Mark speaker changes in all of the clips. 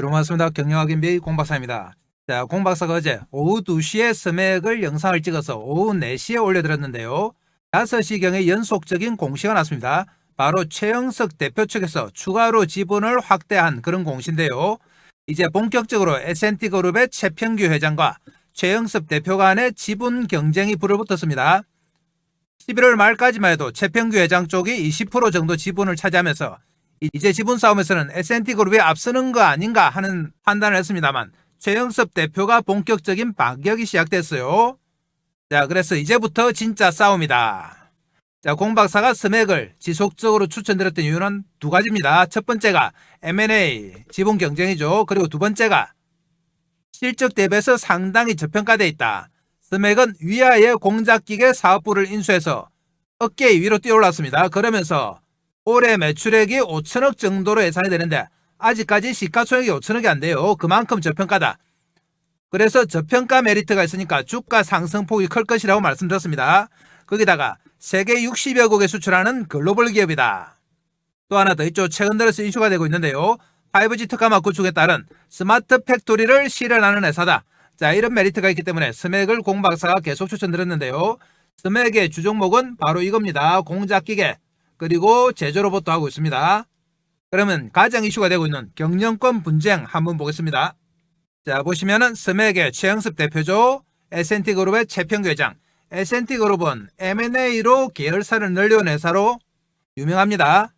Speaker 1: 반갑습니다. 경영학인비 공박사입니다. 자, 공박사가 어제 오후 2시에 스맥을 영상을 찍어서 오후 4시에 올려드렸는데요. 5시경에 연속적인 공시가 났습니다. 바로 최영석 대표 측에서 추가로 지분을 확대한 그런 공시인데요. 이제 본격적으로 S&T그룹의 최평규 회장과 최영석 대표 간의 지분 경쟁이 불을 붙었습니다. 11월 말까지만 해도 최평규 회장 쪽이 20% 정도 지분을 차지하면서 이제 지분 싸움에서는 S&T그룹이 앞서는 거 아닌가 하는 판단을 했습니다만 최영섭 대표가 본격적인 반격이 시작됐어요. 자, 그래서 이제부터 진짜 싸움이다. 자, 공박사가 스맥을 지속적으로 추천드렸던 이유는 두 가지입니다. 첫 번째가 M&A 지분 경쟁이죠. 그리고 두 번째가 실적 대비해서 상당히 저평가되어 있다. 스맥은 위아래 공작기계 사업부를 인수해서 어깨 위로 뛰어올랐습니다. 그러면서 올해 매출액이 5천억 정도로 예상이 되는데 아직까지 시가총액이 5천억이 안 돼요. 그만큼 저평가다. 그래서 저평가 메리트가 있으니까 주가 상승폭이 클 것이라고 말씀드렸습니다. 거기다가 세계 60여 국에 수출하는 글로벌 기업이다. 또 하나 더 있죠. 최근 들어서 이슈가 되고 있는데요. 5G 특화막 구축에 따른 스마트 팩토리를 실현하는 회사다. 자, 이런 메리트가 있기 때문에 스맥을 공박사가 계속 추천드렸는데요. 스맥의 주종목은 바로 이겁니다. 공작기계 그리고 제조로봇도 하고 있습니다. 그러면 가장 이슈가 되고 있는 경영권 분쟁 한번 보겠습니다. 자, 보시면은 스맥의 최영섭 대표죠. S&T그룹의 최평규 회장. S&T그룹은 M&A로 계열사를 늘려온 회사로 유명합니다.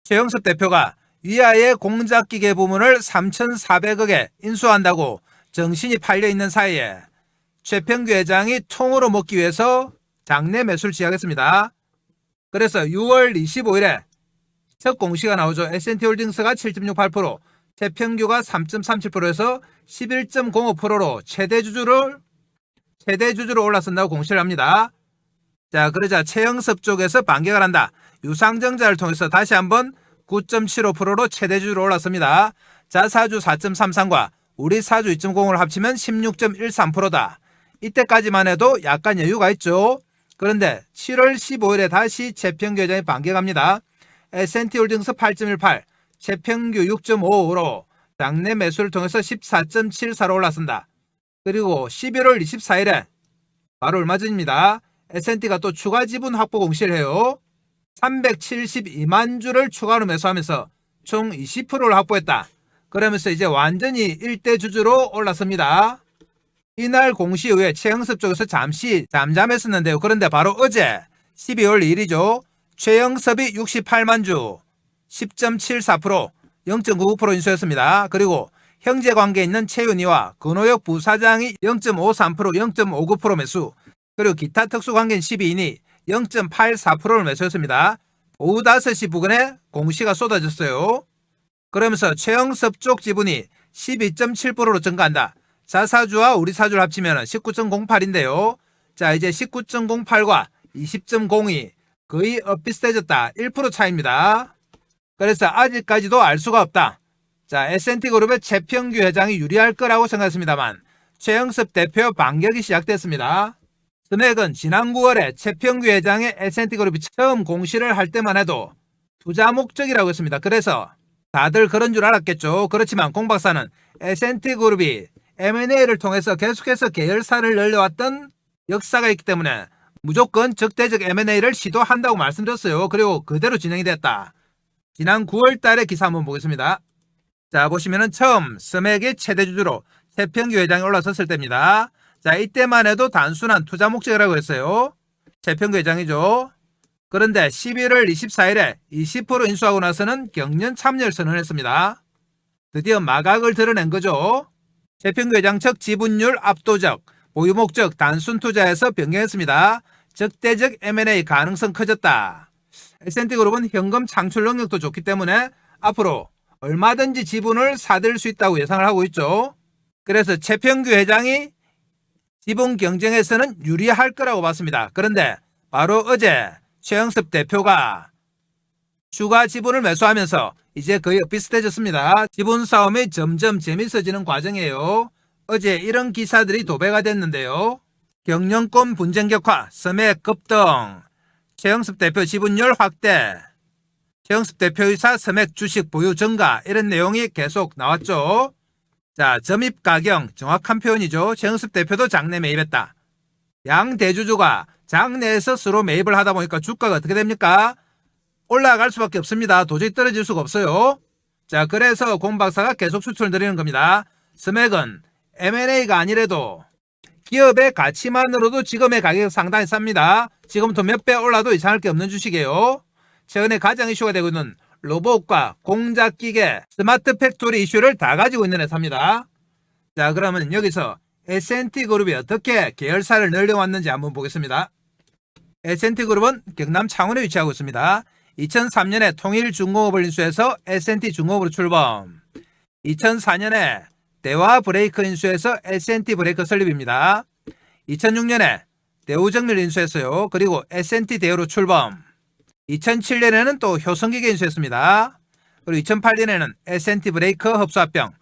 Speaker 1: 최영섭 대표가 위아의 공작기계 부문을 3,400억에 인수한다고 정신이 팔려있는 사이에 최평규 회장이 통으로 먹기 위해서 장내 매수를 시작했습니다. 그래서 6월 25일에 첫 공시가 나오죠. S&T홀딩스가 7.68%, 최평규가 3.37%에서 11.05%로 최대 주주로 올라선다고 공시를 합니다. 자, 그러자 최영섭 쪽에서 반격을 한다. 유상증자를 통해서 다시 한번 9.75%로 최대 주주로 올랐습니다. 자사주 4.33과 우리 사주 2.0을 합치면 16.13%다. 이때까지만 해도 약간 여유가 있죠. 그런데 7월 15일에 다시 최평규 회장이 반격합니다. S&T홀딩스 8.18, 최평규 6.55로 장내 매수를 통해서 14.74로 올랐습니다. 그리고 11월 24일에 바로 얼마 전입니다. S&T가 또 추가 지분 확보 공시를 해요. 372만 주를 추가로 매수하면서 총 20%를 확보했다. 그러면서 이제 완전히 일대 주주로 올랐습니다. 이날 공시 후에 최영섭 쪽에서 잠시 잠잠했었는데요. 그런데 바로 어제 12월 2일이죠. 최영섭이 68만 주 10.74% 0.99% 인수했습니다. 그리고 형제관계에 있는 최윤희와 근호혁 부사장이 0.53% 0.59% 매수, 그리고 기타 특수관계인 12인이 0.84%를 매수했습니다. 오후 5시 부근에 공시가 쏟아졌어요. 그러면서 최영섭 쪽 지분이 12.7%로 증가한다. 자사주와 우리 사주를 합치면 19.08인데요. 자, 이제 19.08과 20.02 거의 비슷해졌다. 1% 차이입니다. 그래서 아직까지도 알 수가 없다. 자, S&T그룹의 최평규 회장이 유리할 거라고 생각했습니다만 최영섭 대표 반격이 시작됐습니다. 스맥은 지난 9월에 최평규 회장의 S&T그룹이 처음 공시를 할 때만 해도 투자 목적이라고 했습니다. 그래서 다들 그런 줄 알았겠죠. 그렇지만 공박사는 S&T그룹이 M&A를 통해서 계속해서 계열사를 늘려왔던 역사가 있기 때문에 무조건 적대적 M&A를 시도한다고 말씀드렸어요. 그리고 그대로 진행이 됐다. 지난 9월 달에 기사 한번 보겠습니다. 자, 보시면은 처음 스맥의 최대 주주로 최평규 회장이 올라섰을 때입니다. 자, 이때만 해도 단순한 투자 목적이라고 했어요. 최평규 회장이죠. 그런데 11월 24일에 20% 인수하고 나서는 경련 참여를 선언했습니다. 드디어 마각을 드러낸 거죠. 최평규 회장 측 지분율 압도적, 보유 목적 단순 투자에서 변경했습니다. 적대적 M&A 가능성 커졌다. S&T그룹은 현금 창출 능력도 좋기 때문에 앞으로 얼마든지 지분을 사들일 수 있다고 예상을 하고 있죠. 그래서 최평규 회장이 지분 경쟁에서는 유리할 거라고 봤습니다. 그런데 바로 어제 최영섭 대표가 추가 지분을 매수하면서 이제 거의 비슷해졌습니다. 지분 싸움이 점점 재밌어지는 과정이에요. 어제 이런 기사들이 도배가 됐는데요. 경영권 분쟁 격화, 스맥 급등, 최영섭 대표 지분율 확대, 최영습 대표이사 스맥 주식 보유 증가 이런 내용이 계속 나왔죠. 자, 점입 가경 정확한 표현이죠. 최영습 대표도 장내 매입했다. 양 대주주가 장내에서 서로 매입을 하다 보니까 주가가 어떻게 됩니까? 올라갈 수밖에 없습니다. 도저히 떨어질 수가 없어요. 자, 그래서 공 박사가 계속 추천을 드리는 겁니다. 스맥은 M&A가 아니래도 기업의 가치만으로도 지금의 가격이 상당히 쌉니다. 지금부터 몇 배 올라도 이상할 게 없는 주식이에요. 최근에 가장 이슈가 되고 있는 로봇과 공작기계, 스마트 팩토리 이슈를 다 가지고 있는 회사입니다. 자, 그러면 여기서 S&T그룹이 어떻게 계열사를 늘려왔는지 한번 보겠습니다. S&T그룹은 경남 창원에 위치하고 있습니다. 2003년에 통일중공업을 인수해서 S&T중공업으로 출범. 2004년에 대화브레이크 인수해서 S&T브레이크 설립입니다. 2006년에 대우정밀 인수했어요. 그리고 S&T대우로 출범. 2007년에는 또 효성기계 인수했습니다. 그리고 2008년에는 S&T브레이크 흡수합병,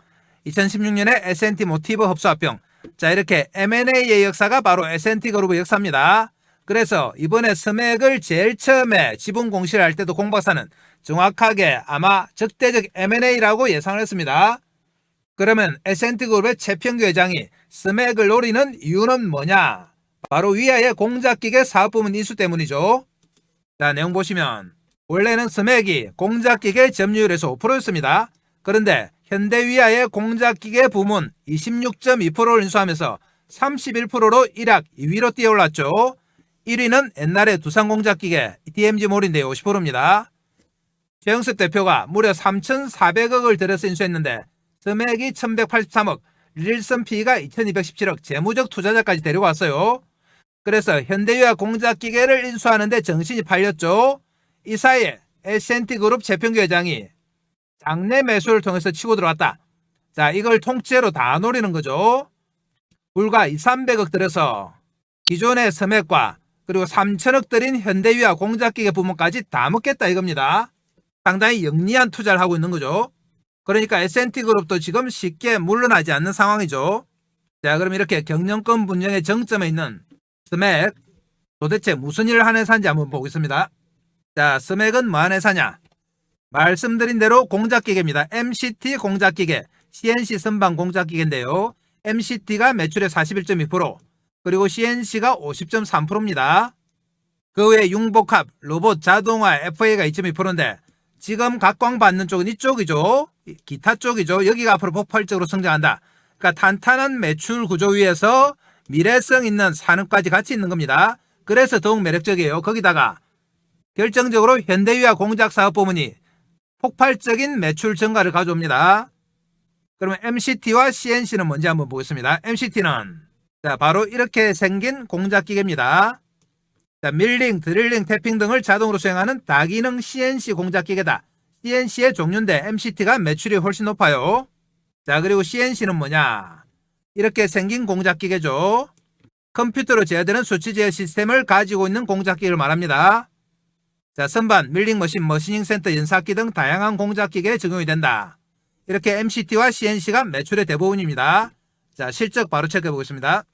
Speaker 1: 2016년에 S&T모티브 흡수합병. 자, 이렇게 M&A의 역사가 바로 S&T그룹의 역사입니다. 그래서 이번에 스맥을 제일 처음에 지분 공시를 할 때도 공 박사는 정확하게 아마 적대적 M&A라고 예상을 했습니다. 그러면 S&T그룹의 최평규 회장이 스맥을 노리는 이유는 뭐냐? 바로 위아의 공작기계 사업부문 인수 때문이죠. 자, 내용 보시면 원래는 스맥이 공작기계 점유율에서 5%였습니다. 그런데 현대위아의 공작기계 부문 26.2%를 인수하면서 31%로 1학 2위로 뛰어올랐죠. 1위는 옛날에 두산공작기계 DMG몰인데요. 50%입니다. 최영습 대표가 무려 3,400억을 들여서 인수했는데 스맥이 1,183억, 릴슨 P가 2,217억, 재무적 투자자까지 데려왔어요. 그래서 현대위아 공작기계를 인수하는데 정신이 팔렸죠. 이 사이에 S&T그룹 최평규 회장이 장내 매수를 통해서 치고 들어왔다. 자, 이걸 통째로 다 노리는 거죠. 불과 2,300억 들여서 기존의 스맥과 그리고 3천억 들인 현대위아 공작기계 부문까지 다 먹겠다 이겁니다. 상당히 영리한 투자를 하고 있는 거죠. 그러니까 S&T그룹도 지금 쉽게 물러나지 않는 상황이죠. 자, 그럼 이렇게 경영권 분쟁의 정점에 있는 스맥, 도대체 무슨 일을 하는 회사인지 한번 보겠습니다. 자, 스맥은 뭐하는 회사냐? 말씀드린 대로 공작기계입니다. MCT 공작기계, CNC 선반 공작기계인데요. MCT가 매출의 41.2%, 그리고 CNC가 50.3%입니다. 그 외에 융복합, 로봇, 자동화, FA가 2.2%인데 지금 각광받는 쪽은 이쪽이죠. 기타 쪽이죠. 여기가 앞으로 폭발적으로 성장한다. 그러니까 탄탄한 매출 구조 위에서 미래성 있는 산업까지 같이 있는 겁니다. 그래서 더욱 매력적이에요. 거기다가 결정적으로 현대위아 공작사업 부문이 폭발적인 매출 증가를 가져옵니다. 그러면 MCT와 CNC는 뭔지 한번 보겠습니다. MCT는 자, 바로 이렇게 생긴 공작기계입니다. 자, 밀링, 드릴링, 태핑 등을 자동으로 수행하는 다기능 CNC 공작기계다. CNC의 종류인데 MCT가 매출이 훨씬 높아요. 자, 그리고 CNC는 뭐냐? 이렇게 생긴 공작기계죠. 컴퓨터로 제어되는 수치 제어 시스템을 가지고 있는 공작기계를 말합니다. 자, 선반, 밀링 머신, 머시닝 센터, 연사기 등 다양한 공작기계에 적용이 된다. 이렇게 MCT와 CNC가 매출의 대부분입니다. 자, 실적 바로 체크해 보겠습니다.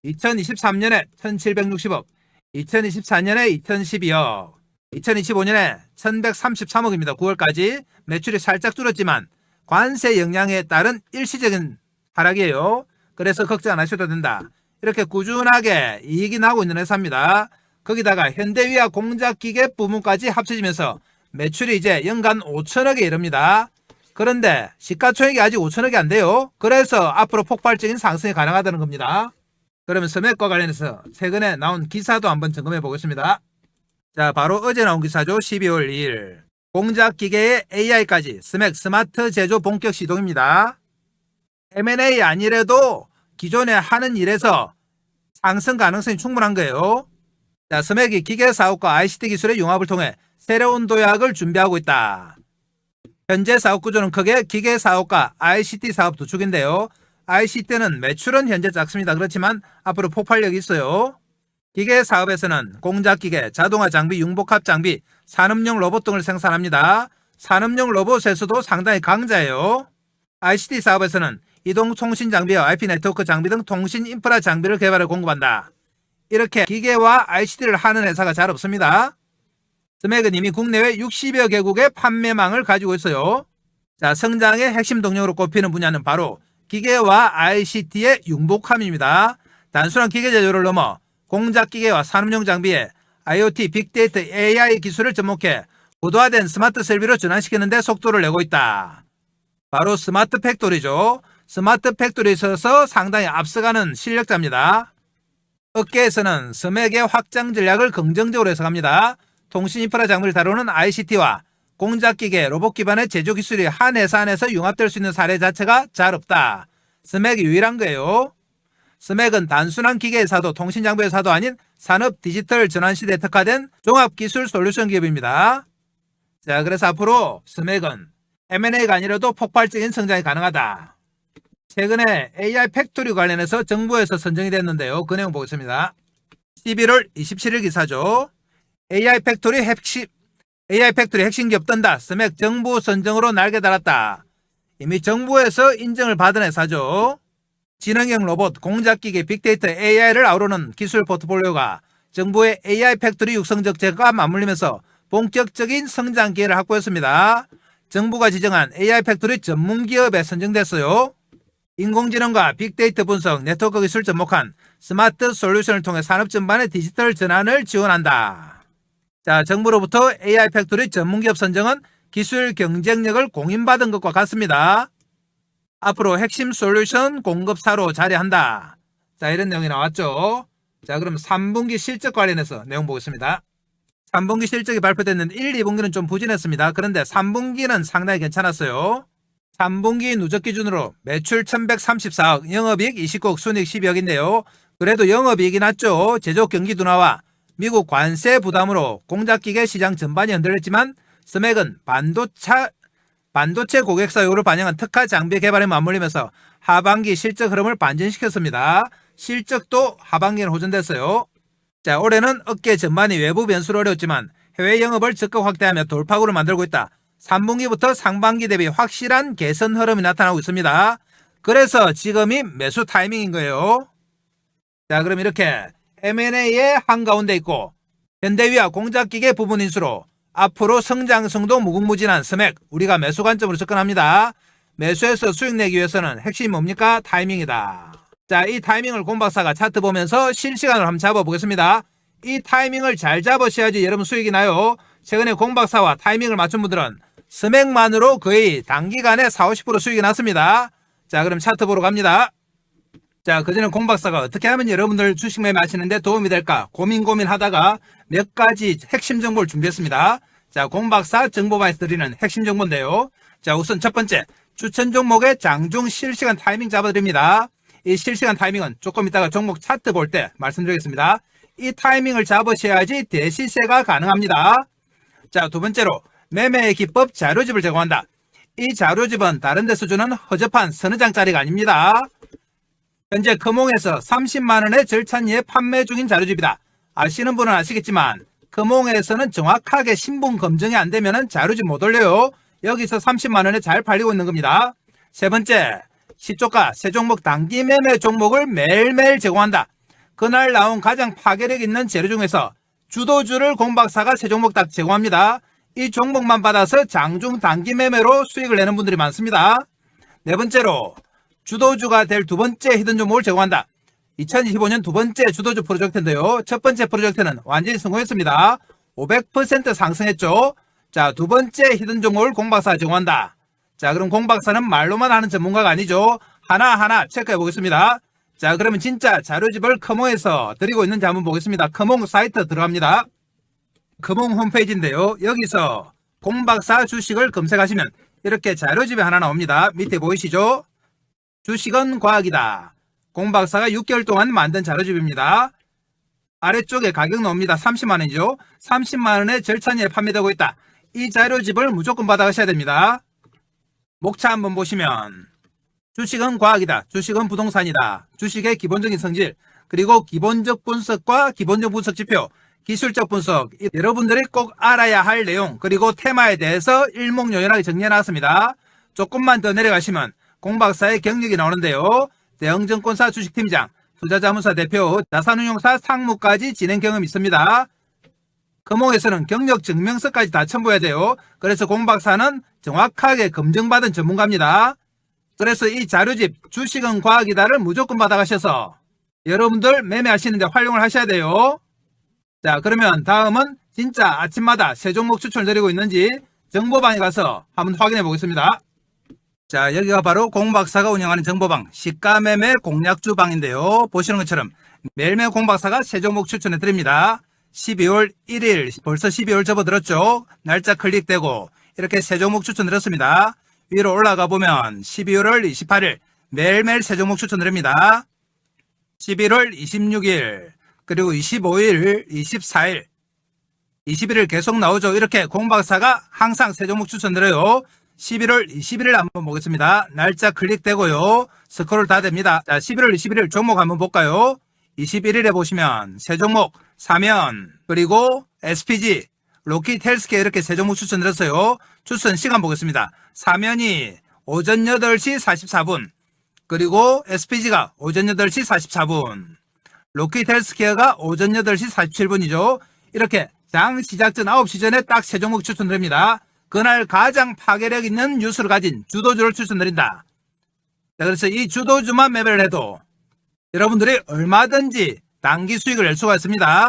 Speaker 1: 2023년에 1,760억, 2024년에 2,012억, 2025년에 1,133억입니다. 9월까지 매출이 살짝 줄었지만 관세 영향에 따른 일시적인 하락이에요. 그래서 걱정 안 하셔도 된다. 이렇게 꾸준하게 이익이 나고 있는 회사입니다. 거기다가 현대위아 공작기계 부문까지 합쳐지면서 매출이 이제 연간 5천억에 이릅니다. 그런데 시가총액이 아직 5천억이 안 돼요. 그래서 앞으로 폭발적인 상승이 가능하다는 겁니다. 그러면 스맥과 관련해서 최근에 나온 기사도 한번 점검해 보겠습니다. 자, 바로 어제 나온 기사죠. 12월 2일. 공작기계의 AI까지 스맥 스마트 제조 본격 시동입니다. M&A 아니래도 기존에 하는 일에서 상승 가능성이 충분한 거예요. 자, 스맥이 기계사업과 ICT 기술의 융합을 통해 새로운 도약을 준비하고 있다. 현재 사업 구조는 크게 기계사업과 ICT 사업 두 축인데요. ICT는 매출은 현재 작습니다. 그렇지만 앞으로 폭발력이 있어요. 기계사업에서는 공작기계, 자동화 장비, 융복합 장비, 산업용 로봇 등을 생산합니다. 산업용 로봇에서도 상당히 강자예요. ICT 사업에서는 이동통신 장비와 IP 네트워크 장비 등 통신 인프라 장비를 개발해 공급한다. 이렇게 기계와 ICT를 하는 회사가 잘 없습니다. 스맥은 이미 국내외 60여 개국의 판매망을 가지고 있어요. 자, 성장의 핵심 동력으로 꼽히는 분야는 바로 기계와 ICT의 융복함입니다. 단순한 기계 제조를 넘어 공작 기계와 산업용 장비에 IoT, 빅데이터, AI 기술을 접목해 고도화된 스마트 설비로 전환시키는 데 속도를 내고 있다. 바로 스마트 팩토리죠. 스마트 팩토리에 있어서 상당히 앞서가는 실력자입니다. 업계에서는 스맥의 확장 전략을 긍정적으로 해석합니다. 통신 인프라 장비를 다루는 ICT와 공작기계, 로봇 기반의 제조 기술이 한 회사 안에서 융합될 수 있는 사례 자체가 잘 없다. 스맥이 유일한 거예요. 스맥은 단순한 기계 회사도 통신 장비 회사도 아닌 산업 디지털 전환 시대에 특화된 종합기술 솔루션 기업입니다. 자, 그래서 앞으로 스맥은 M&A가 아니라도 폭발적인 성장이 가능하다. 최근에 AI 팩토리 관련해서 정부에서 선정이 됐는데요. 그 내용 보겠습니다. 11월 27일 기사죠. AI 팩토리 핵심 기업 뜬다. 스맥 정부 선정으로 날개 달았다. 이미 정부에서 인정을 받은 회사죠. 지능형 로봇, 공작기계, 빅데이터, AI를 아우르는 기술 포트폴리오가 정부의 AI 팩토리 육성 정책과 맞물리면서 본격적인 성장 기회를 확보했습니다. 정부가 지정한 AI 팩토리 전문 기업에 선정됐어요. 인공지능과 빅데이터 분석, 네트워크 기술 접목한 스마트 솔루션을 통해 산업 전반의 디지털 전환을 지원한다. 자, 정부로부터 AI 팩토리 전문기업 선정은 기술 경쟁력을 공인받은 것과 같습니다. 앞으로 핵심 솔루션 공급사로 자리한다. 자, 이런 내용이 나왔죠. 자, 그럼 3분기 실적 관련해서 내용 보겠습니다. 3분기 실적이 발표됐는데 1, 2분기는 좀 부진했습니다. 그런데 3분기는 상당히 괜찮았어요. 3분기 누적 기준으로 매출 1134억, 영업이익 29억, 순이익 12억인데요. 그래도 영업이익이 낮죠. 제조 경기 둔화와 미국 관세 부담으로 공작기계 시장 전반이 흔들렸지만 스맥은 반도체 고객사 요구를 반영한 특화 장비 개발에 맞물리면서 하반기 실적 흐름을 반전시켰습니다. 실적도 하반기에는 호전됐어요. 자, 올해는 업계 전반이 외부 변수로 어려웠지만 해외 영업을 적극 확대하며 돌파구를 만들고 있다. 3분기부터 상반기 대비 확실한 개선 흐름이 나타나고 있습니다. 그래서 지금이 매수 타이밍인 거예요. 자, 그럼 이렇게 M&A의 한가운데 있고 현대위와 공작기계 부분 인수로 앞으로 성장성도 무궁무진한 스맥, 우리가 매수 관점으로 접근합니다. 매수해서 수익 내기 위해서는 핵심이 뭡니까? 타이밍이다. 자, 이 타이밍을 곰박사가 차트 보면서 실시간으로 한번 잡아보겠습니다. 이 타이밍을 잘 잡으셔야지 여러분 수익이 나요. 최근에 곰박사와 타이밍을 맞춘 분들은 스맥만으로 거의 단기간에 40~50% 수익이 났습니다. 자, 그럼 차트 보러 갑니다. 자, 그전에 곰박사가 어떻게 하면 여러분들 주식 매매하시는데 도움이 될까 고민하다가 몇 가지 핵심 정보를 준비했습니다. 자, 곰박사 정보방에서 드리는 핵심 정보인데요. 자, 우선 첫 번째, 추천 종목의 장중 실시간 타이밍 잡아드립니다. 이 실시간 타이밍은 조금 이따가 종목 차트 볼 때 말씀드리겠습니다. 이 타이밍을 잡으셔야지 대시세가 가능합니다. 자, 두 번째로 매매의 기법 자료집을 제공한다. 이 자료집은 다른 데서 주는 허접한 서너 장짜리가 아닙니다. 현재 금홍에서 30만원의 절찬리에 판매 중인 자료집이다. 아시는 분은 아시겠지만 금홍에서는 정확하게 신분 검증이 안 되면 자료집 못 올려요. 여기서 30만원에 잘 팔리고 있는 겁니다. 세 번째, 시초가 세 종목 단기 매매 종목을 매일매일 제공한다. 그날 나온 가장 파괴력 있는 재료 중에서 주도주를 곰박사가 세 종목 딱 제공합니다. 이 종목만 받아서 장중 단기 매매로 수익을 내는 분들이 많습니다. 네 번째로 주도주가 될 두 번째 히든 종목을 제공한다. 2025년 두 번째 주도주 프로젝트인데요. 첫 번째 프로젝트는 완전히 성공했습니다. 500% 상승했죠. 자, 두 번째 히든 종목을 공박사가 제공한다. 자, 그럼 공박사는 말로만 하는 전문가가 아니죠. 하나하나 체크해 보겠습니다. 자, 그러면 진짜 자료집을 커몽에서 드리고 있는지 한번 보겠습니다. 커몽 사이트 들어갑니다. 커몽 홈페이지인데요. 여기서 공박사 주식을 검색하시면 이렇게 자료집이 하나 나옵니다. 밑에 보이시죠? 주식은 과학이다. 공박사가 6개월 동안 만든 자료집입니다. 아래쪽에 가격 나옵니다. 30만원이죠. 30만원에 절찬리에 판매되고 있다. 이 자료집을 무조건 받아가셔야 됩니다. 목차 한번 보시면 주식은 과학이다. 주식은 부동산이다. 주식의 기본적인 성질, 그리고 기본적 분석과 기본적 분석 지표, 기술적 분석, 여러분들이 꼭 알아야 할 내용, 그리고 테마에 대해서 일목요연하게 정리해놨습니다. 조금만 더 내려가시면 공박사의 경력이 나오는데요. 대형증권사 주식팀장, 투자자문사 대표, 자산운용사 상무까지 진행 경험이 있습니다. 금호에서는 경력 증명서까지 다 첨부해야 돼요. 그래서 공 박사는 정확하게 검증받은 전문가입니다. 그래서 이 자료집 주식은 과학이다를 무조건 받아가셔서 여러분들 매매하시는데 활용을 하셔야 돼요. 자, 그러면 다음은 진짜 아침마다 새 종목 추천을 드리고 있는지 정보방에 가서 한번 확인해 보겠습니다. 자, 여기가 바로 공박사가 운영하는 정보방 시가매매 공략주 방인데요. 보시는 것처럼 매일매일 공박사가 새 종목 추천해 드립니다. 12월 1일 벌써 12월 접어들었죠. 날짜 클릭되고 이렇게 새 종목 추천 드렸습니다. 위로 올라가 보면 12월 28일 매일매일 새 종목 추천 드립니다. 11월 26일 그리고 25일 24일 21일 계속 나오죠. 이렇게 공박사가 항상 새 종목 추천드려요. 11월 21일 한번 보겠습니다. 날짜 클릭되고요. 스크롤 다 됩니다. 자, 11월 21일 종목 한번 볼까요? 21일에 보시면 새 종목 사면 그리고 SPG 로킷 헬스케어 이렇게 새 종목 추천드렸어요. 추천 시간 보겠습니다. 사면이 오전 8시 44분 그리고 SPG가 오전 8시 44분 로킷 헬스케어가 오전 8시 47분이죠. 이렇게 장 시작 전 9시 전에 딱 새 종목 추천드립니다. 그날 가장 파괴력 있는 뉴스를 가진 주도주를 추천드린다. 자, 그래서 이 주도주만 매매를 해도 여러분들이 얼마든지 단기 수익을 낼 수가 있습니다.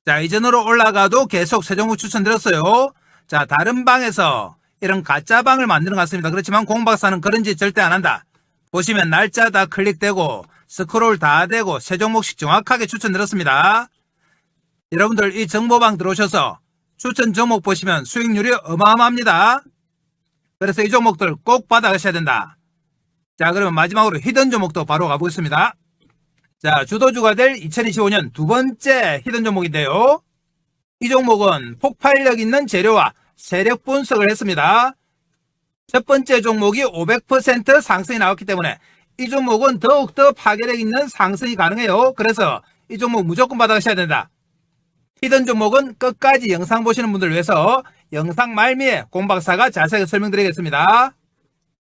Speaker 1: 자, 이전으로 올라가도 계속 새 종목 추천드렸어요. 자, 다른 방에서 이런 가짜 방을 만드는 것 같습니다. 그렇지만 공박사는 그런 짓 절대 안 한다. 보시면 날짜 다 클릭되고 스크롤 다 되고 새 종목씩 정확하게 추천드렸습니다. 여러분들 이 정보방 들어오셔서 추천 종목 보시면 수익률이 어마어마합니다. 그래서 이 종목들 꼭 받아가셔야 된다. 자, 그러면 마지막으로 히든 종목도 바로 가보겠습니다. 자, 주도주가 될 2025년 두 번째 히든 종목인데요. 이 종목은 폭발력 있는 재료와 세력 분석을 했습니다. 첫 번째 종목이 500% 상승이 나왔기 때문에 이 종목은 더욱더 파괴력 있는 상승이 가능해요. 그래서 이 종목 무조건 받아가셔야 된다. 히든 종목은 끝까지 영상 보시는 분들 위해서 영상 말미에 공박사가 자세하게 설명드리겠습니다.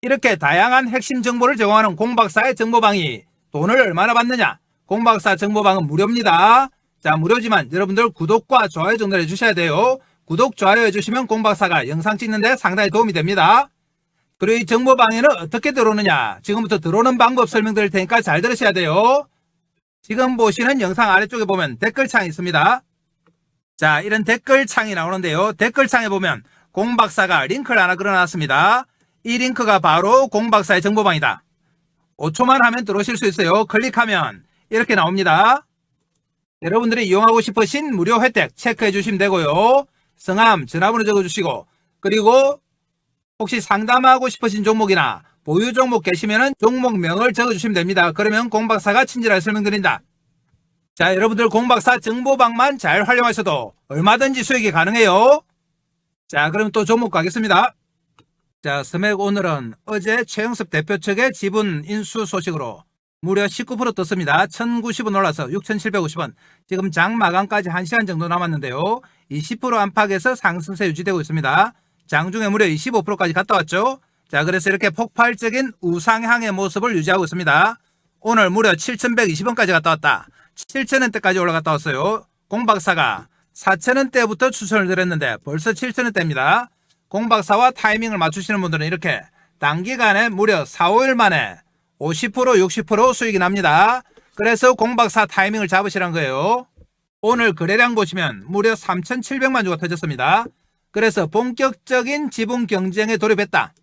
Speaker 1: 이렇게 다양한 핵심 정보를 제공하는 공박사의 정보방이 돈을 얼마나 받느냐? 공박사 정보방은 무료입니다. 자, 무료지만 여러분들 구독과 좋아요 정도를 해주셔야 돼요. 구독, 좋아요 해주시면 공박사가 영상 찍는데 상당히 도움이 됩니다. 그리고 이 정보방에는 어떻게 들어오느냐? 지금부터 들어오는 방법 설명드릴 테니까 잘 들으셔야 돼요. 지금 보시는 영상 아래쪽에 보면 댓글창이 있습니다. 자, 이런 댓글창이 나오는데요. 댓글창에 보면 공박사가 링크를 하나 걸어놨습니다. 이 링크가 바로 공박사의 정보방이다. 5초만 하면 들어오실 수 있어요. 클릭하면 이렇게 나옵니다. 여러분들이 이용하고 싶으신 무료 혜택 체크해 주시면 되고요. 성함, 전화번호 적어주시고 그리고 혹시 상담하고 싶으신 종목이나 보유 종목 계시면 종목명을 적어주시면 됩니다. 그러면 공박사가 친절하게 설명드린다. 자, 여러분들 공박사 정보방만 잘 활용하셔도 얼마든지 수익이 가능해요. 자, 그럼 또 종목 가겠습니다. 자, 스맥 오늘은 어제 최영섭 대표 측의 지분 인수 소식으로 무려 19% 떴습니다. 1,090원 올라서 6,750원. 지금 장 마감까지 1시간 정도 남았는데요. 20% 안팎에서 상승세 유지되고 있습니다. 장중에 무려 25%까지 갔다 왔죠. 자, 그래서 이렇게 폭발적인 우상향의 모습을 유지하고 있습니다. 오늘 무려 7,120원까지 갔다 왔다. 7,000원대까지 올라갔다 왔어요. 공박사가 4,000원대부터 추천을 드렸는데 벌써 7,000원대입니다. 공박사와 타이밍을 맞추시는 분들은 이렇게 단기간에 무려 4, 5일 만에 50%, 60% 수익이 납니다. 그래서 공박사 타이밍을 잡으시란 거예요. 오늘 거래량 보시면 무려 3,700만 주가 터졌습니다. 그래서 본격적인 지분 경쟁에 돌입했다.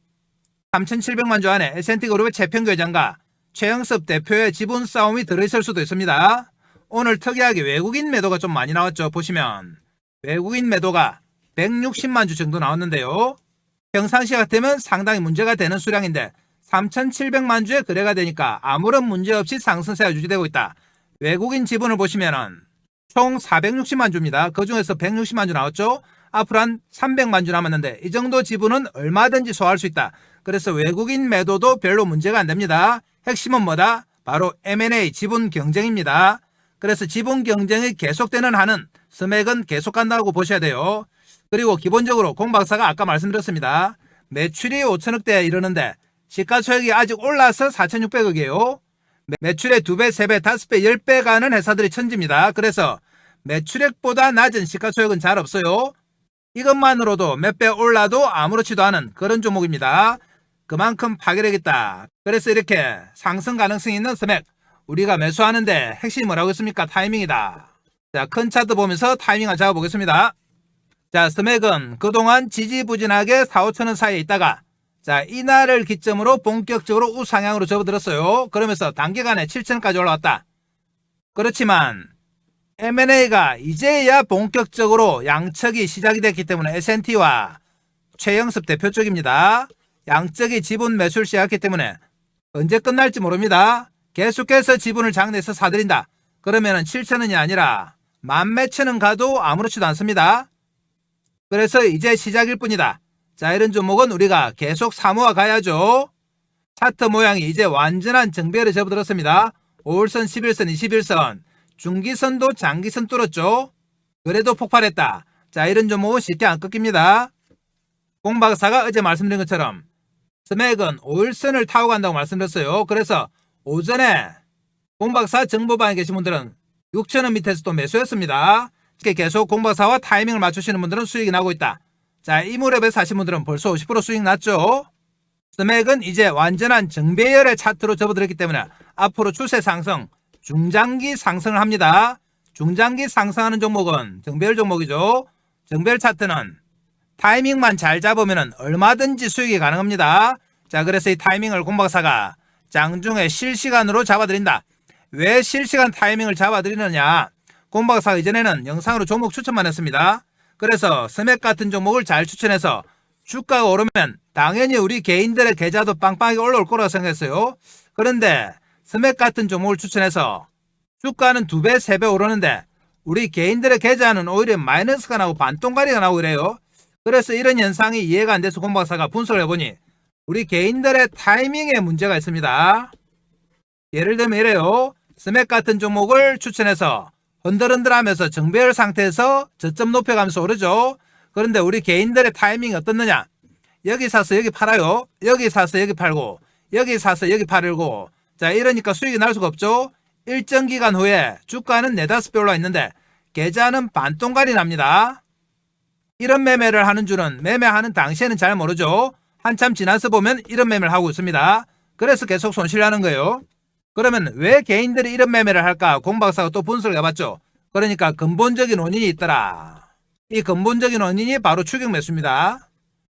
Speaker 1: 3,700만 주 안에 S&T그룹의 최평규 회장과 최영섭 대표의 지분 싸움이 들어있을 수도 있습니다. 오늘 특이하게 외국인 매도가 좀 많이 나왔죠. 보시면 외국인 매도가 160만 주 정도 나왔는데요. 평상시 같으면 상당히 문제가 되는 수량인데 3,700만 주의 거래가 되니까 아무런 문제 없이 상승세가 유지되고 있다. 외국인 지분을 보시면은 총 460만 주입니다. 그 중에서 160만 주 나왔죠. 앞으로 한 300만 주 남았는데 이 정도 지분은 얼마든지 소화할 수 있다. 그래서 외국인 매도도 별로 문제가 안 됩니다. 핵심은 뭐다? 바로 M&A 지분 경쟁입니다. 그래서 지분 경쟁이 계속되는 한은 스맥은 계속 간다고 보셔야 돼요. 그리고 기본적으로 공박사가 아까 말씀드렸습니다. 매출이 5천억대에 이르는데 시가총액이 아직 올라서 4,600억이에요. 매출의 2배, 3배, 5배, 10배 가는 회사들이 천지입니다. 그래서 매출액보다 낮은 시가총액은 잘 없어요. 이것만으로도 몇 배 올라도 아무렇지도 않은 그런 종목입니다. 그만큼 파괴력 있다. 그래서 이렇게 상승 가능성이 있는 스맥 우리가 매수하는데 핵심이 뭐라고 했습니까? 타이밍이다. 자, 큰 차트 보면서 타이밍을 잡아보겠습니다. 자, 스맥은 그동안 지지부진하게 4, 5천원 사이에 있다가 자, 이날을 기점으로 본격적으로 우상향으로 접어들었어요. 그러면서 단기간에 7천원까지 올라왔다. 그렇지만 M&A가 이제야 본격적으로 양측이 시작이 됐기 때문에 S&T와 최영섭 대표 쪽입니다. 양측이 지분 매수를 시작했기 때문에 언제 끝날지 모릅니다. 계속해서 지분을 장내에서 사들인다. 그러면 7천원이 아니라 만 몇천원 가도 아무렇지도 않습니다. 그래서 이제 시작일 뿐이다. 자, 이런 종목은 우리가 계속 사모아 가야죠. 차트 모양이 이제 완전한 정배를 접어들었습니다. 5일선, 11선, 21선 중기선도 장기선 뚫었죠. 그래도 폭발했다. 자, 이런 종목은 쉽게 안 꺾입니다. 공박사가 어제 말씀드린 것처럼 스맥은 5일선을 타고 간다고 말씀드렸어요. 그래서 오전에 공박사 정보방에 계신 분들은 6천원 밑에서 또 매수했습니다. 이렇게 계속 공박사와 타이밍을 맞추시는 분들은 수익이 나고 있다. 자, 이 무렵에 사신 분들은 벌써 50% 수익 났죠. 스맥은 이제 완전한 정배열의 차트로 접어들었기 때문에 앞으로 추세 상승, 중장기 상승을 합니다. 중장기 상승하는 종목은 정배열 종목이죠. 정배열 차트는 타이밍만 잘 잡으면 얼마든지 수익이 가능합니다. 자, 그래서 이 타이밍을 공박사가 장중에 실시간으로 잡아드린다. 왜 실시간 타이밍을 잡아드리느냐? 공박사가 이전에는 영상으로 종목 추천만 했습니다. 그래서 스맥 같은 종목을 잘 추천해서 주가가 오르면 당연히 우리 개인들의 계좌도 빵빵하게 올라올 거라고 생각했어요. 그런데 스맥 같은 종목을 추천해서 주가는 2배, 3배 오르는데 우리 개인들의 계좌는 오히려 마이너스가 나고 반동가리가 나오고 그래요. 그래서 이런 현상이 이해가 안 돼서 공박사가 분석을 해보니 우리 개인들의 타이밍에 문제가 있습니다. 예를 들면 이래요. 스맥 같은 종목을 추천해서 흔들흔들하면서 정배열 상태에서 저점 높여가면서 오르죠. 그런데 우리 개인들의 타이밍이 어떻느냐? 여기 사서 여기 팔아요. 여기 사서 여기 팔고 여기 사서 여기 팔고 자, 이러니까 수익이 날 수가 없죠. 일정 기간 후에 주가는 4-5배 올라 있는데 계좌는 반동가리 납니다. 이런 매매를 하는 줄은 매매하는 당시에는 잘 모르죠. 한참 지나서 보면 이런 매매를 하고 있습니다. 그래서 계속 손실을 하는 거예요. 그러면 왜 개인들이 이런 매매를 할까? 공박사가 또 분석을 해봤죠. 그러니까 근본적인 원인이 있더라. 이 근본적인 원인이 바로 추격 매수입니다.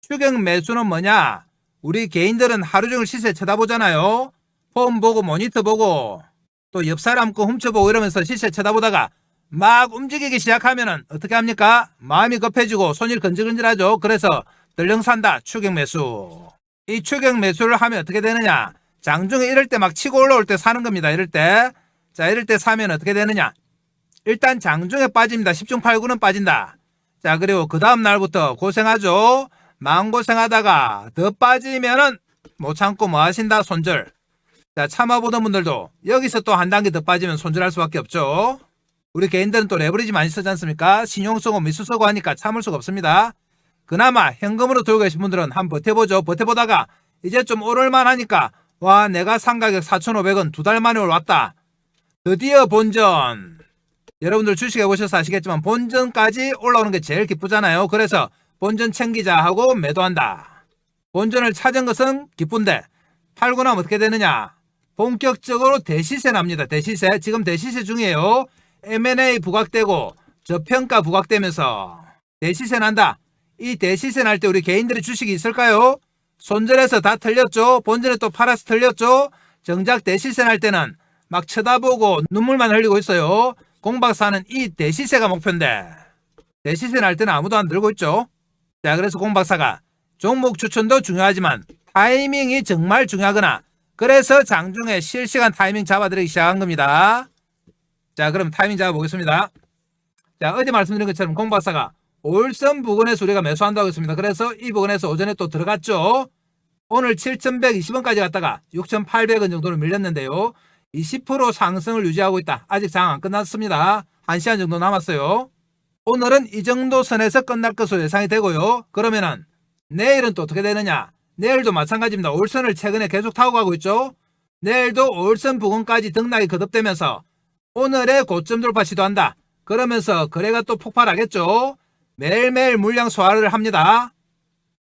Speaker 1: 추격 매수는 뭐냐? 우리 개인들은 하루 종일 시세 쳐다보잖아요. 폰 보고 모니터 보고 또 옆 사람 거 훔쳐보고 이러면서 시세 쳐다보다가 막 움직이기 시작하면은 어떻게 합니까? 마음이 급해지고 손이 건질건질하죠. 그래서 덜렁 산다. 추격 매수. 이 추격 매수를 하면 어떻게 되느냐? 장중에 이럴 때 막 치고 올라올 때 사는 겁니다. 이럴 때. 자, 이럴 때 사면 어떻게 되느냐? 일단 장중에 빠집니다. 10중 8구는 빠진다. 자, 그리고 그 다음 날부터 고생하죠. 마음고생하다가 더 빠지면은 못 참고 뭐 하신다? 손절. 자, 참아보던 분들도 여기서 또 한 단계 더 빠지면 손절할 수밖에 없죠. 우리 개인들은 또 레버리지 많이 쓰지 않습니까? 신용 쓰고 미수 쓰고 하니까 참을 수가 없습니다. 그나마 현금으로 들고 계신 분들은 한번 버텨보죠. 버텨보다가 이제 좀 오를만 하니까 와, 내가 산 가격 4,500원 2달 만에 올랐다. 드디어 본전. 여러분들 주식 해보셔서 아시겠지만 본전까지 올라오는 게 제일 기쁘잖아요. 그래서 본전 챙기자 하고 매도한다. 본전을 찾은 것은 기쁜데 팔고 나면 어떻게 되느냐? 본격적으로 대시세 납니다. 대시세. 지금 대시세 중이에요. M&A 부각되고 저평가 부각되면서 대시세 난다. 이 대시세 날 때 우리 개인들의 주식이 있을까요? 손절해서 다 털렸죠. 본전에 또 팔아서 털렸죠. 정작 대시세 날 때는 막 쳐다보고 눈물만 흘리고 있어요. 공박사는 이 대시세가 목표인데 대시세 날 때는 아무도 안 들고 있죠. 자, 그래서 공박사가 종목 추천도 중요하지만 타이밍이 정말 중요하거나 그래서 장중에 실시간 타이밍 잡아드리기 시작한 겁니다. 자, 그럼 타이밍 잡아보겠습니다. 자, 어제 말씀드린 것처럼 공박사가 5일선 부근에서 우리가 매수한다고 했습니다. 그래서 이 부근에서 오전에 또 들어갔죠. 오늘 7,120원까지 갔다가 6,800원 정도로 밀렸는데요. 20% 상승을 유지하고 있다. 아직 장 안 끝났습니다. 1시간 정도 남았어요. 오늘은 이 정도 선에서 끝날 것으로 예상이 되고요. 그러면은 내일은 또 어떻게 되느냐? 내일도 마찬가지입니다. 5일선을 최근에 계속 타고 가고 있죠. 내일도 5일선 부근까지 등락이 거듭되면서 오늘의 고점 돌파 시도한다. 그러면서 거래가 또 폭발하겠죠. 매일매일 물량 소화를 합니다.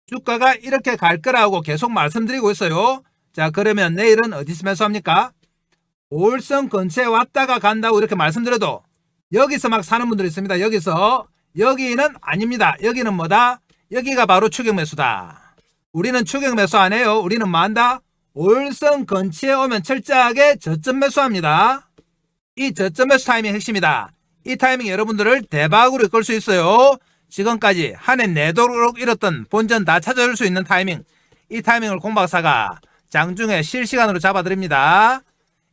Speaker 1: 주가가 이렇게 갈 거라고 계속 말씀드리고 있어요. 자, 그러면 내일은 어디서 매수합니까? 5일선 근처에 왔다가 간다고 이렇게 말씀드려도 여기서 막 사는 분들이 있습니다. 여기는 아닙니다. 여기는 뭐다? 여기가 바로 추격 매수다. 우리는 추격 매수 안 해요. 우리는 뭐 한다? 5일선 근처에 오면 철저하게 저점 매수합니다. 이 저점 매수 타이밍 핵심이다. 이 타이밍 여러분들을 대박으로 이끌 수 있어요. 지금까지 한 해 내도록 잃었던 본전 다 찾아줄 수 있는 타이밍. 이 타이밍을 공박사가 장중에 실시간으로 잡아드립니다.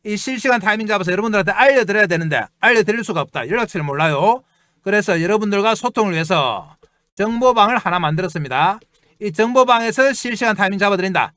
Speaker 1: 이 실시간 타이밍 잡아서 여러분들한테 알려드려야 되는데 알려드릴 수가 없다. 연락처를 몰라요. 그래서 여러분들과 소통을 위해서 정보방을 하나 만들었습니다. 이 정보방에서 실시간 타이밍 잡아드린다.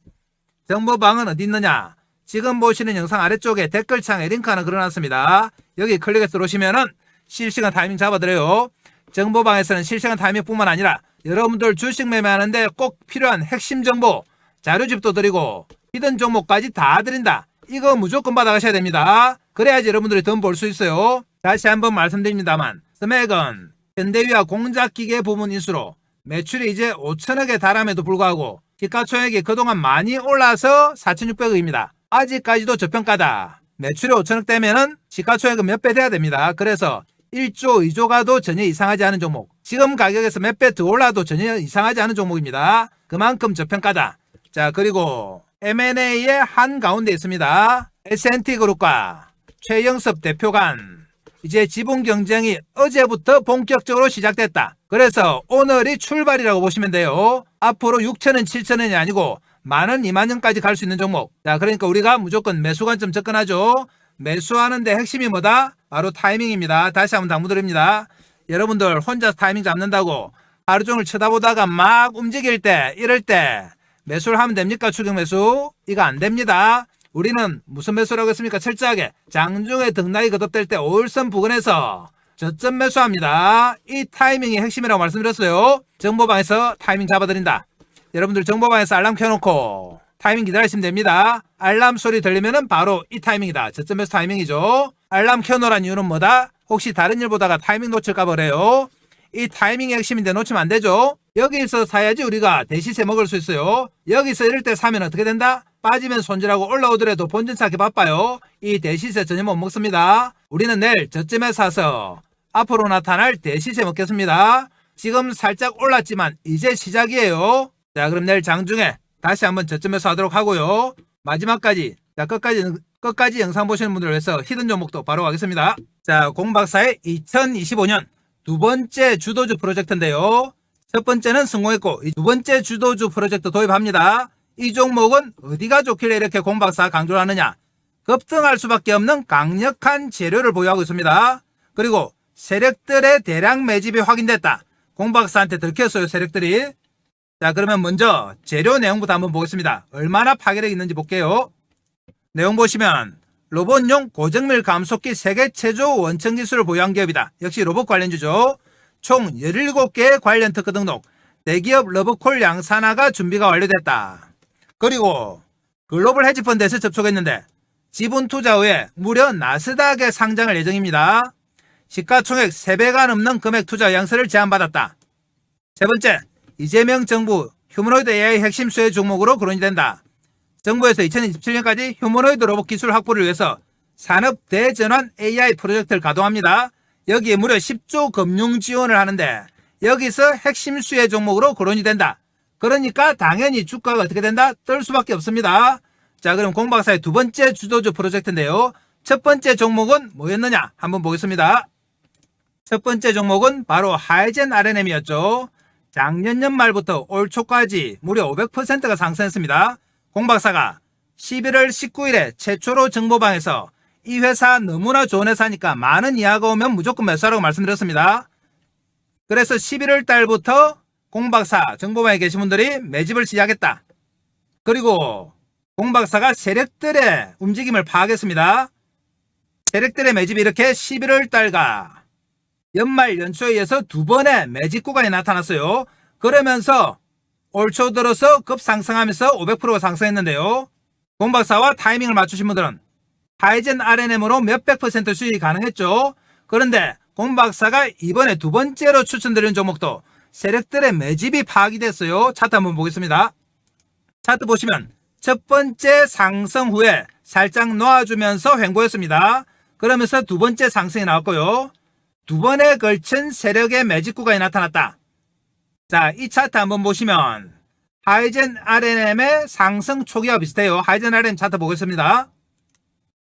Speaker 1: 정보방은 어디 있느냐? 지금 보시는 영상 아래쪽에 댓글창에 링크 하나 걸어놨습니다. 여기 클릭해서 들어오시면은 실시간 타이밍 잡아드려요. 정보방에서는 실시간 타이밍뿐만 아니라 여러분들 주식 매매하는데 꼭 필요한 핵심 정보, 자료집도 드리고 히든 종목까지 다 드린다. 이거 무조건 받아가셔야 됩니다. 그래야지 여러분들이 돈 벌 수 있어요. 다시 한번 말씀드립니다만 스맥은 현대위와 공작기계 부분 인수로 매출이 이제 5천억에 달함에도 불구하고 시가총액이 그동안 많이 올라서 4,600억입니다. 아직까지도 저평가다. 매출이 5천억 되면은 시가총액은 몇 배 돼야 됩니다. 그래서 1조, 2조 가도 전혀 이상하지 않은 종목. 지금 가격에서 몇 배 더 올라도 전혀 이상하지 않은 종목입니다. 그만큼 저평가다. 자, 그리고 M&A의 한가운데 있습니다. S&T그룹과 최영섭 대표 간 이제 지분 경쟁이 어제부터 본격적으로 시작됐다. 그래서 오늘이 출발이라고 보시면 돼요. 앞으로 6천원, 7천원이 아니고 만원, 2만원까지 갈 수 있는 종목. 자, 그러니까 우리가 무조건 매수 관점 접근하죠. 매수하는데 핵심이 뭐다? 바로 타이밍입니다. 다시 한번 당부드립니다. 여러분들 혼자 타이밍 잡는다고 하루 종일 쳐다보다가 막 움직일 때, 이럴 때 매수를 하면 됩니까? 추격 매수? 이거 안 됩니다. 우리는 무슨 매수라고 했습니까? 철저하게 장중에 등락이 거듭될 때 5일선 부근에서 저점 매수합니다. 이 타이밍이 핵심이라고 말씀드렸어요. 정보방에서 타이밍 잡아드린다. 여러분들 정보방에서 알람 켜놓고 타이밍 기다리시면 됩니다. 알람 소리 들리면은 바로 이 타이밍이다. 저점 매수 타이밍이죠. 알람 켜놓으란 이유는 뭐다? 혹시 다른 일 보다가 타이밍 놓칠까 그래요. 이 타이밍이 핵심인데 놓치면 안 되죠. 여기서 사야지 우리가 대시세 먹을 수 있어요. 여기서 이럴 때 사면 어떻게 된다? 빠지면 손질하고 올라오더라도 본전 찾기 바빠요. 이 대시세 전혀 못 먹습니다. 우리는 내일 저점에 사서 앞으로 나타날 대시세 먹겠습니다. 지금 살짝 올랐지만 이제 시작이에요. 자, 그럼 내일 장중에 다시 한번 저점에서 하도록 하고요. 마지막까지, 자, 끝까지 영상 보시는 분들을 위해서 히든 종목도 바로 가겠습니다. 자, 공박사의 2025년 두 번째 주도주 프로젝트인데요. 첫 번째는 성공했고 두 번째 주도주 프로젝트 도입합니다. 이 종목은 어디가 좋길래 이렇게 공박사 강조를 하느냐? 급등할 수밖에 없는 강력한 재료를 보유하고 있습니다. 그리고 세력들의 대량 매집이 확인됐다. 공박사한테 들켰어요, 세력들이. 자, 그러면 먼저 재료 내용부터 한번 보겠습니다. 얼마나 파괴력이 있는지 볼게요. 내용 보시면 로봇용 고정밀 감속기 세계 최초 원천 기술을 보유한 기업이다. 역시 로봇 관련주죠. 총 17개의 관련 특허 등록, 대기업 러브콜 양산화가 준비가 완료됐다. 그리고 글로벌 헤지펀드에서 접촉했는데 지분 투자 후에 무려 나스닥에 상장할 예정입니다. 시가총액 3배가 넘는 금액 투자 의향서를 제안받았다. 세 번째, 이재명 정부 휴머노이드 AI 핵심 수혜 종목으로 거론이 된다. 정부에서 2027년까지 휴머노이드 로봇 기술 확보를 위해서 산업 대전환 AI 프로젝트를 가동합니다. 여기에 무려 10조 금융 지원을 하는데 여기서 핵심 수혜 종목으로 거론이 된다. 그러니까 당연히 주가가 어떻게 된다? 뜰 수밖에 없습니다. 자, 그럼 공박사의 두 번째 주도주 프로젝트인데요. 첫 번째 종목은 뭐였느냐? 한번 보겠습니다. 첫 번째 종목은 바로 하이젠 R&M이었죠. 작년 연말부터 올 초까지 무려 500%가 상승했습니다. 공박사가 11월 19일에 최초로 정보방에서 이 회사 너무나 좋은 회사니까 만원 이하가 오면 무조건 매수하라고 말씀드렸습니다. 그래서 11월 달부터 공박사 정보방에 계신 분들이 매집을 시작했다. 그리고 공박사가 세력들의 움직임을 파악했습니다. 세력들의 매집이 이렇게 11월 달과 연말 연초에 의해서 두 번의 매집 구간이 나타났어요. 그러면서 올 초 들어서 급상승하면서 500%가 상승했는데요. 공박사와 타이밍을 맞추신 분들은 하이젠 R&M으로 몇백 % 수익이 가능했죠. 그런데 공박사가 이번에 두 번째로 추천드리는 종목도 세력들의 매집이 파악이 됐어요. 차트 한번 보겠습니다. 차트 보시면 첫 번째 상승 후에 살짝 놓아주면서 횡보했습니다. 그러면서 두 번째 상승이 나왔고요. 두 번에 걸친 세력의 매집 구간이 나타났다. 자, 이 차트 한번 보시면 하이젠 RNM의 상승 초기와 비슷해요. 하이젠 RNM 차트 보겠습니다.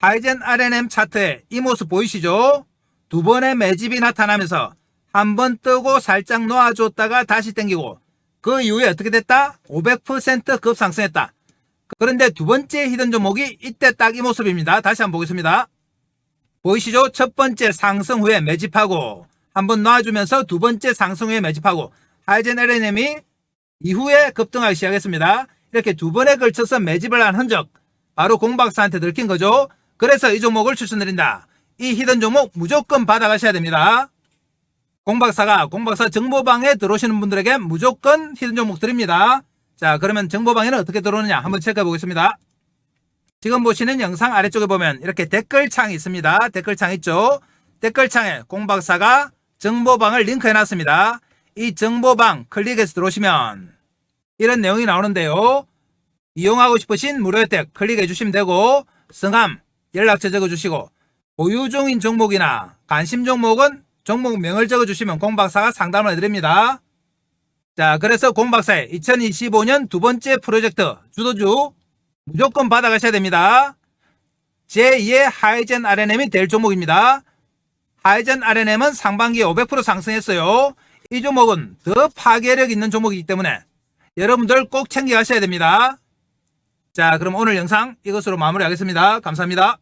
Speaker 1: 하이젠 RNM 차트에 이 모습 보이시죠? 두 번의 매집이 나타나면서 한 번 뜨고 살짝 놓아줬다가 다시 당기고 그 이후에 어떻게 됐다? 500% 급상승했다. 그런데 두 번째 히든 종목이 이때 딱 이 모습입니다. 다시 한번 보겠습니다. 보이시죠? 첫 번째 상승 후에 매집하고 한번 놔주면서 두 번째 상승 후에 매집하고 하이젠 RNM이 이후에 급등하기 시작했습니다. 이렇게 두 번에 걸쳐서 매집을 한 흔적 바로 공박사한테 들킨 거죠. 그래서 이 종목을 추천드린다. 이 히든 종목 무조건 받아가셔야 됩니다. 공박사 정보방에 들어오시는 분들에게 무조건 히든 종목 드립니다. 자, 그러면 정보방에는 어떻게 들어오느냐 한번 체크해 보겠습니다. 지금 보시는 영상 아래쪽에 보면 이렇게 댓글창이 있습니다. 댓글창 있죠? 댓글창에 공박사가 정보방을 링크해 놨습니다. 이 정보방 클릭해서 들어오시면 이런 내용이 나오는데요. 이용하고 싶으신 무료 혜택 클릭해 주시면 되고 성함, 연락처 적어주시고 보유 중인 종목이나 관심 종목은 종목명을 적어주시면 공박사가 상담을 해드립니다. 자, 그래서 공박사의 2025년 두 번째 프로젝트 주도주 무조건 받아가셔야 됩니다. 제2의 하이젠 RNM이 될 종목입니다. 하이젠 RNM은 상반기에 500% 상승했어요. 이 종목은 더 파괴력 있는 종목이기 때문에 여러분들 꼭 챙겨가셔야 됩니다. 자, 그럼 오늘 영상 이것으로 마무리하겠습니다. 감사합니다.